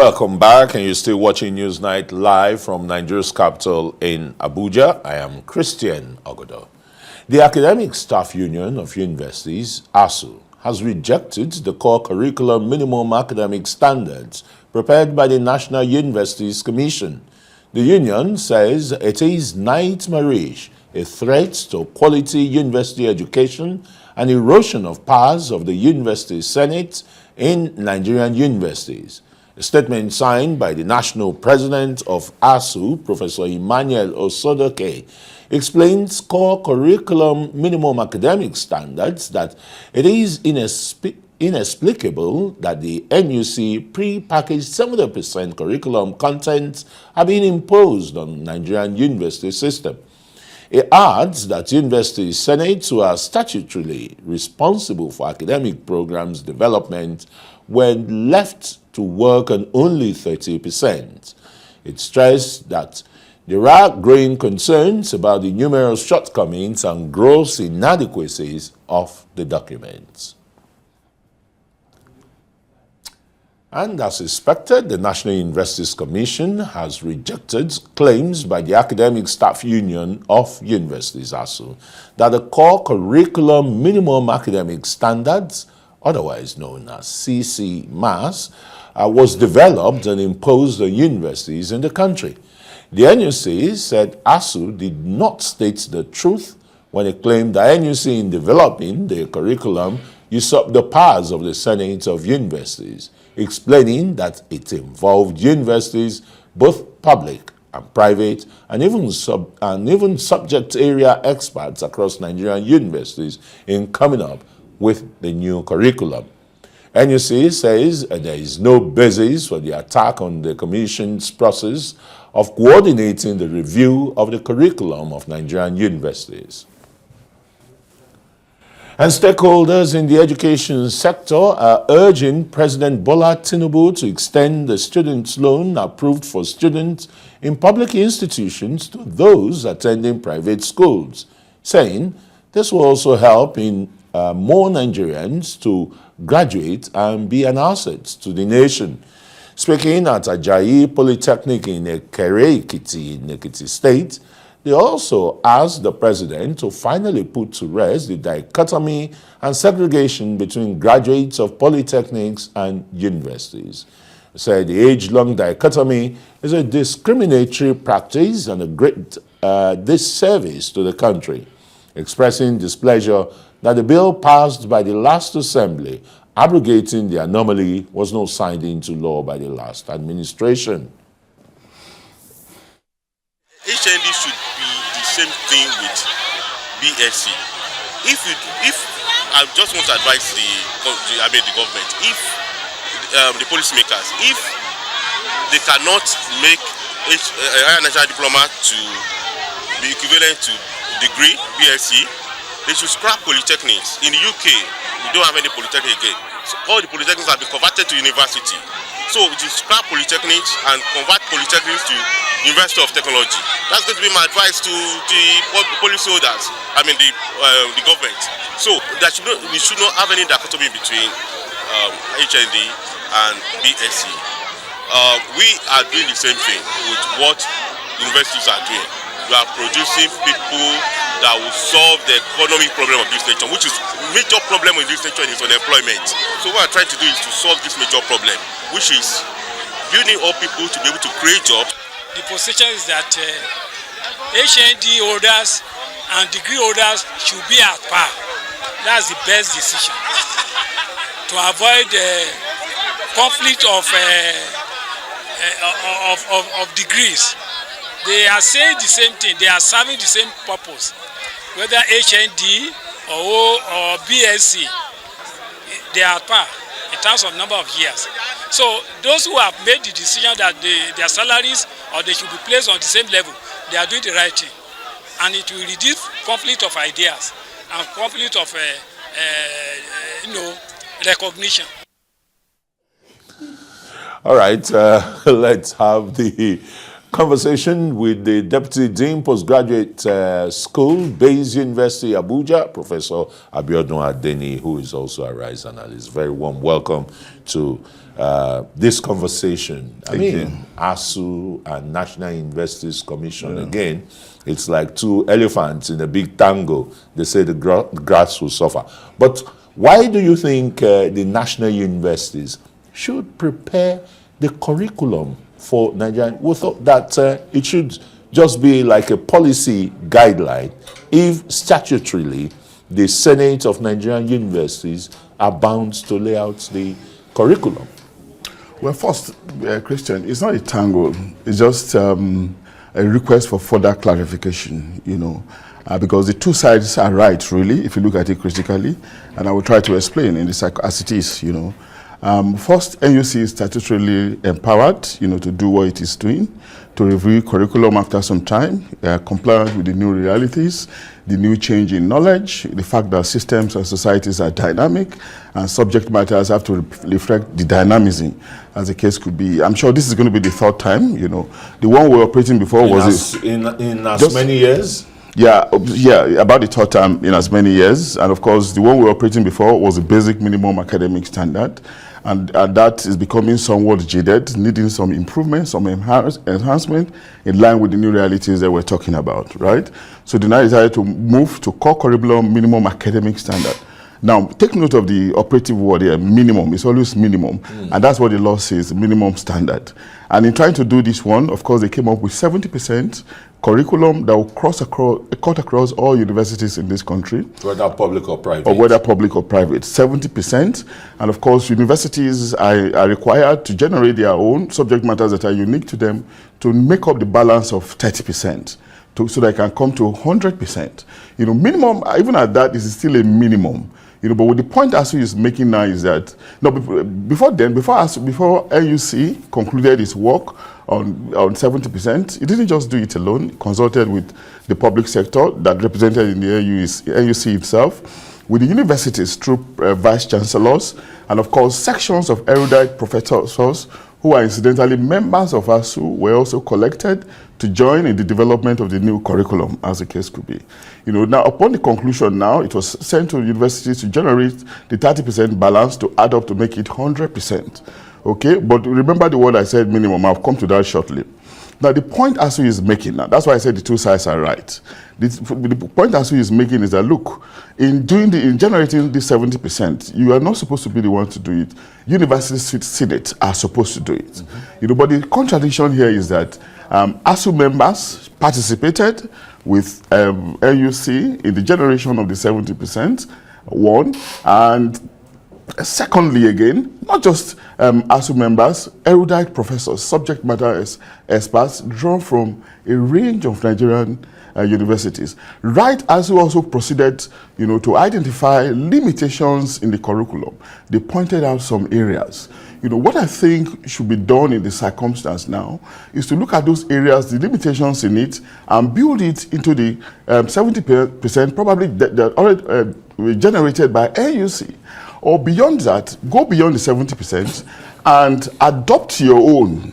Welcome back, and you're still watching Newsnight live from Nigeria's capital in Abuja. I am Christian Ogodo. The Academic Staff Union of Universities, ASUU, has rejected the core curriculum minimum academic standards prepared by the National Universities Commission. The union says it is nightmarish, a threat to quality university education, and erosion of powers of the University Senate in Nigerian universities. A statement signed by the national president of ASUU, Professor Emmanuel Osodoke, explains core curriculum minimum academic standards that it is inexplicable that the NUC pre-packaged 70% curriculum contents are being imposed on Nigerian university system. It adds that university senates, who are statutorily responsible for academic programs development, were left to work on only 30%. It stressed that there are growing concerns about the numerous shortcomings and gross inadequacies of the documents. And as expected, the National Universities Commission has rejected claims by the Academic Staff Union of Universities, ASUU, that the core curriculum minimum academic standards, otherwise known as CC-MAS, was developed and imposed on universities in the country. The NUC said ASUU did not state the truth when it claimed that NUC, in developing the curriculum, usurped the powers of the Senate of Universities, explaining that it involved universities, both public and private, and even subject area experts across Nigerian universities in coming up with the new curriculum. NUC says there is no basis for the attack on the Commission's process of coordinating the review of the curriculum of Nigerian universities. And stakeholders in the education sector are urging President Bola Tinubu to extend the student loan approved for students in public institutions to those attending private schools, saying this will also help in more Nigerians to graduate and be an asset to the nation. Speaking at Adeniyi Polytechnic in Ekiti, in Ekiti State, they also asked the president to finally put to rest the dichotomy and segregation between graduates of polytechnics and universities. They said the age-long dichotomy is a discriminatory practice and a great disservice to the country, expressing displeasure that the bill passed by the last assembly abrogating the anomaly was not signed into law by the last administration. HND should be the same thing with BSc. If I just want to advise the government, if the policymakers, if they cannot make a higher national diploma to be equivalent to degree BSc, they should scrap polytechnics. In the UK, we don't have any polytechnic again. So all the polytechnics have been converted to university. So we should scrap polytechnics and convert polytechnics to University of Technology. That's going to be my advice to the policyholders, the government. So we should not have any dichotomy between HND and BSc. We are doing the same thing with what universities are doing. We are producing people that will solve the economic problem of this nation, which is major problem in this nation is unemployment. So what we're trying to do is to solve this major problem, which is building up people to be able to create jobs. The position is that HND holders and degree holders should be at par. That's the best decision to avoid conflict of degrees. They are saying the same thing. They are serving the same purpose, whether HND or BSc. They are at par in terms of number of years. So those who have made the decision that their salaries or they should be placed on the same level, they are doing the right thing, and it will reduce conflict of ideas and conflict of recognition. All right, let's have the Conversation with the Deputy Dean Postgraduate School, Bayes University, Abuja, Professor Abiodun Adeniyi, who is also a RISE analyst. Very warm welcome to this conversation. ASUU and National Universities Commission, again, it's like two elephants in a big tango. They say the grass will suffer. But why do you think the national universities should prepare the curriculum for Nigerian? We thought that it should just be like a policy guideline if statutorily the Senate of Nigerian universities are bound to lay out the curriculum. Well, first, Christian, it's not a tangle. It's just a request for further clarification, because the two sides are right, really, if you look at it critically, and I will try to explain in this as it is, First, NUC is statutorily empowered, to do what it is doing, to review curriculum after some time, compliant with the new realities, the new change in knowledge, the fact that systems and societies are dynamic, and subject matters have to reflect the dynamism, as the case could be. I'm sure this is going to be the third time, The one we were operating before in as many years? Yeah, about the third time in as many years. And of course, the one we were operating before was the basic minimum academic standard. And that is becoming somewhat jaded, needing some improvement, some enhancement in line with the new realities that we're talking about, right? So the NUC decided to move to core curriculum minimum academic standard. Now, take note of the operative word here, minimum. It's always minimum. And that's what the law says, minimum standard. And in trying to do this one, of course, they came up with 70% curriculum that will cut across all universities in this country. Whether public or private. Or whether public or private, 70%. And of course, universities are required to generate their own subject matters that are unique to them to make up the balance of 30%. So they can come to 100%. Minimum, even at that, is still a minimum. But with the point ASUU is making now is that, before NUC concluded its work on 70%, it didn't just do it alone. It consulted with the public sector that represented in the NUC itself, with the universities through vice chancellors, and of course sections of erudite professors who are incidentally members of ASUU were also collected to join in the development of the new curriculum, as the case could be. Now upon the conclusion now, it was sent to universities to generate the 30% balance to add up to make it 100%. Okay, but remember the word I said minimum, I'll come to that shortly. Now the point ASUU is making now, that's why I said the two sides are right. The point ASUU is making is that, look, in generating this 70%, you are not supposed to be the one to do it. University Senate are supposed to do it. But the contradiction here is that ASUU members participated with NUC in the generation of the 70%, one, and secondly, again, not just ASUU members, erudite professors, subject matter experts drawn from a range of Nigerian universities. Right, ASUU also proceeded, to identify limitations in the curriculum. They pointed out some areas. What I think should be done in the circumstance now is to look at those areas, the limitations in it, and build it into the 70% probably that already generated by NUC. Or beyond that, go beyond the 70% and adopt your own,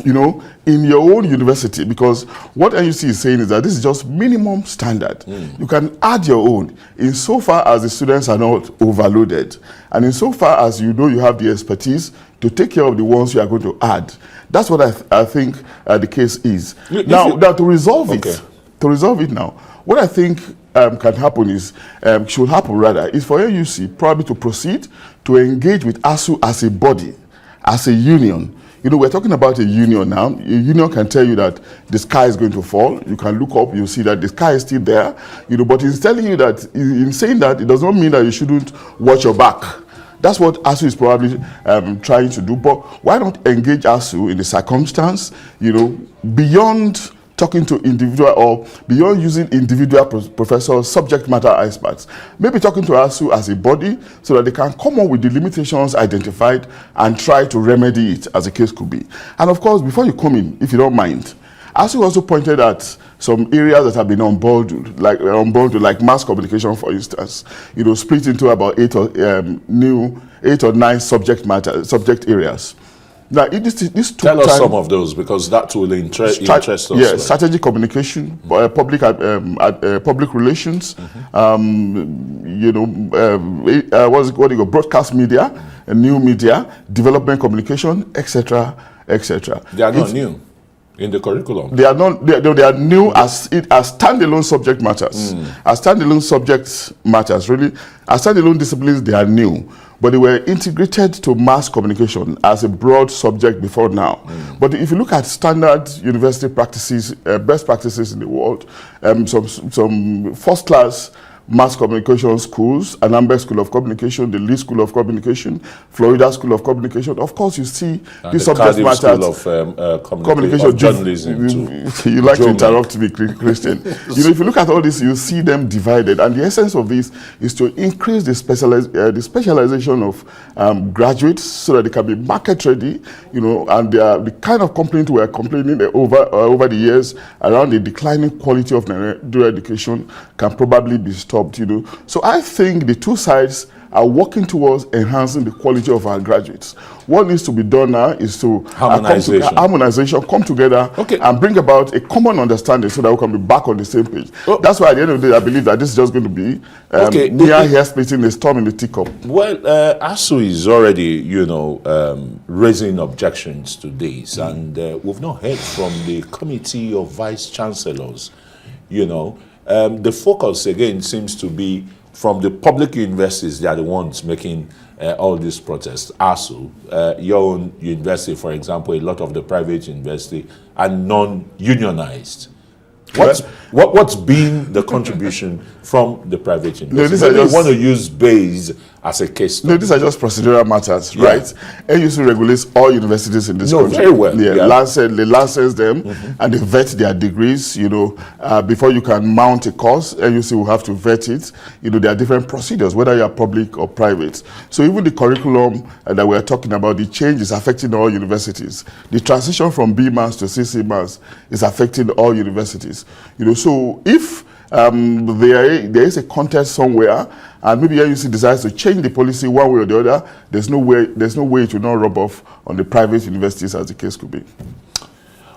in your own university. Because what NUC is saying is that this is just minimum standard. You can add your own insofar as the students are not overloaded. And insofar as you have the expertise to take care of the ones you are going to add. That's what I think the case is. Now, to resolve it now, what I think can happen is, should happen rather, is for NUC probably to proceed to engage with ASUU as a body, as a union. We're talking about a union now. A union can tell you that the sky is going to fall. You can look up, you'll see that the sky is still there. But it's telling you that, in saying that, it does not mean that you shouldn't watch your back. That's what ASUU is probably trying to do. But why not engage ASUU in the circumstance, beyond talking to individual or beyond using individual professors, subject matter experts, maybe talking to ASUU as a body so that they can come up with the limitations identified and try to remedy it, as the case could be. And of course, before you come in, if you don't mind, ASUU also pointed at some areas that have been unbundled, like mass communication, for instance, split into about 8 or 9 subject areas. Now, this took Tell us time. some of those, because that will interest us. Yeah, well. strategic communication, public relations, what do you go, broadcast media, new media, development communication, etc., etc. They are not new in the curriculum. They are not. They are new as standalone subject matters. As standalone subject matters, really, as standalone disciplines, they are new. But they were integrated to mass communication as a broad subject before now. But if you look at standard university practices, best practices in the world, some first-class mass communication schools, Anambra School of Communication, the Lee School of Communication, Florida School of Communication. Of course, you see these subject matters. School of communication, of journalism. You like to interrupt me, Christian. If you look at all this, you see them divided. And the essence of this is to increase the specialization of graduates so that they can be market ready. And the kind of complaint we are complaining over the years around the declining quality of Nigerian education can probably be stopped. So I think the two sides are working towards enhancing the quality of our graduates. What needs to be done now is to harmonization, come together, and bring about a common understanding so that we can be back on the same page. That's why at the end of the day, I believe that this is just going to be near here splitting a storm in the teacup. Well, ASUU is already, raising objections to this, and we've not heard from the Committee of Vice Chancellors. The focus again seems to be from the public universities. They are the ones making all these protests. ASUU, your own university, for example, a lot of the private university are non-unionized. What's been the contribution from the private university? They want to use base as a case study. No, these are just procedural matters, right? NUC regulates all universities in this country. Very well. They license them, and they vet their degrees. Before you can mount a course, NUC will have to vet it. There are different procedures, whether you are public or private. So even the curriculum that we are talking about, the change is affecting all universities. The transition from B Mass to CC Mass is affecting all universities. So if there is a contest somewhere, and maybe NUC decides to change the policy one way or the other, there's no way it will not rub off on the private universities, as the case could be.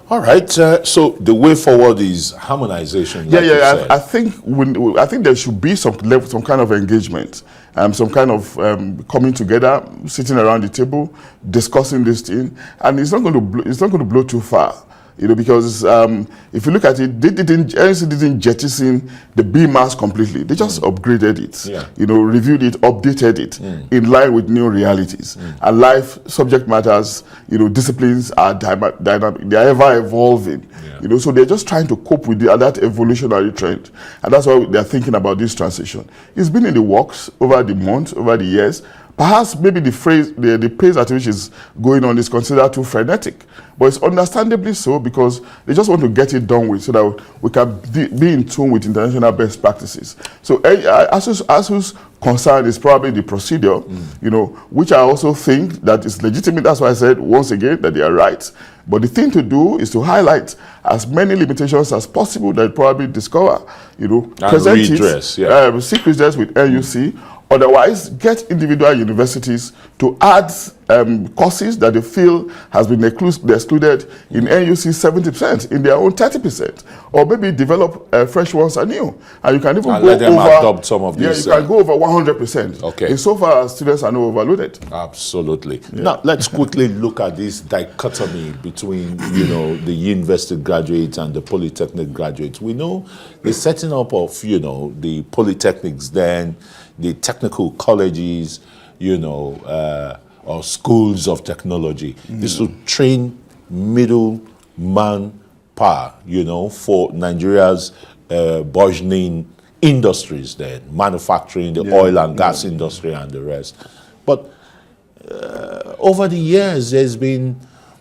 All right. So the way forward is harmonization. I think there should be some kind of engagement, some kind of coming together, sitting around the table, discussing this thing, and it's not going to blow too far. Because if you look at it, NUC didn't jettison the B Mass completely. They just upgraded it, reviewed it, updated it in line with new realities. And life subject matters, disciplines are dynamic, they are ever evolving. So they're just trying to cope with that evolutionary trend. And that's why they're thinking about this transition. It's been in the works over the months, over the years. Perhaps maybe the pace at which is going on is considered too frenetic. But it's understandably so, because they just want to get it done with so that we can be in tune with international best practices. So ASUU's concern is probably the procedure, which I also think that is legitimate. That's why I said once again that they are right. But the thing to do is to highlight as many limitations as possible that probably discover, present it, seek redress with NUC. Otherwise, get individual universities to add courses that they feel has been excluded in NUC 70%, in their own 30%, or maybe develop fresh ones anew. And you can even go let them over, adopt some of these. you can go over 100%. Insofar as students are not overloaded. Absolutely. Now, let's quickly look at this dichotomy between, the university graduates and the polytechnic graduates. We know the setting up of, the polytechnics then, the technical colleges, or schools of technology, is to train middle manpower, for Nigeria's burgeoning industries then, manufacturing, the oil and gas industry and the rest. But over the years, there's been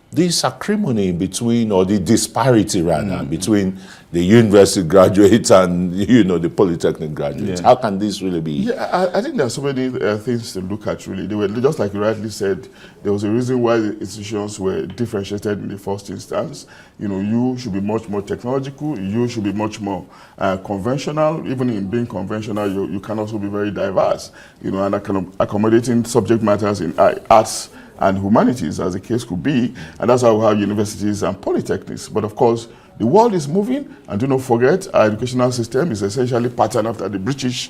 this acrimony between, or the disparity rather, between the university graduates and, the polytechnic graduates. Yeah. How can this really be? Yeah, I think there are so many things to look at, really. They were, just like you rightly said, there was a reason why the institutions were differentiated in the first instance. You should be much more technological, you should be much more conventional. Even in being conventional, you can also be very diverse, and accommodating subject matters in arts and humanities, as the case could be. And that's how we have universities and polytechnics. But of course, the world is moving, and do not forget, our educational system is essentially patterned after the British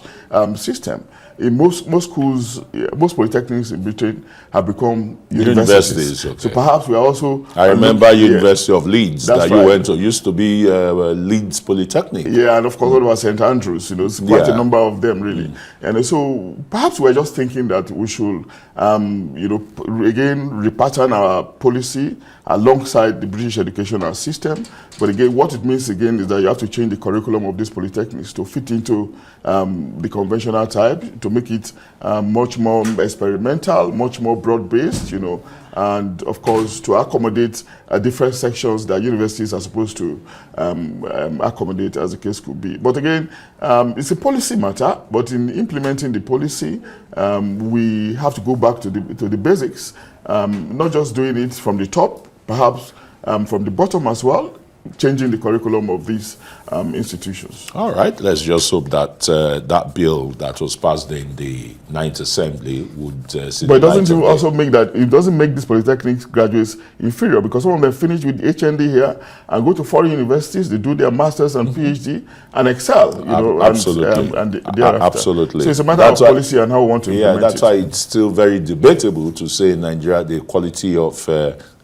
system. In most schools, most polytechnics in Britain have become universities. Okay. So perhaps we are also... I remember University of Leeds that you went to. Used to be Leeds Polytechnic. Yeah, and of course, what about St. Andrews? It's quite a number of them, really. And so perhaps we're just thinking that we should, again, repattern our policy alongside the British educational system. But again, what it means again is that you have to change the curriculum of these polytechnics to fit into the conventional type, to make it much more experimental, much more broad-based, and of course to accommodate different sections that universities are supposed to accommodate, as the case could be. But again, it's a policy matter, but in implementing the policy, we have to go back to the basics, not just doing it from the top, perhaps from the bottom as well, changing the curriculum of these institutions. All right, let's just hope that that bill that was passed in the 9th Assembly would see. But it doesn't also make that, it doesn't make these polytechnic graduates inferior, because some of them finish with HND here and go to foreign universities, they do their masters and PhD and excel, absolutely. and thereafter. Absolutely. So it's a matter of policy and how we want to implement it. Yeah, that's why it's still very debatable to say in Nigeria the quality of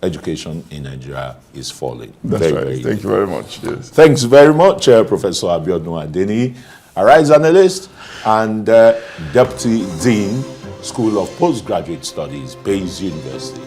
education in Nigeria is falling. That's right. Thank you very much. Yes. Thanks very much, Professor Adeniyi, Arise analyst and Deputy Dean, School of Postgraduate Studies, Bayes University.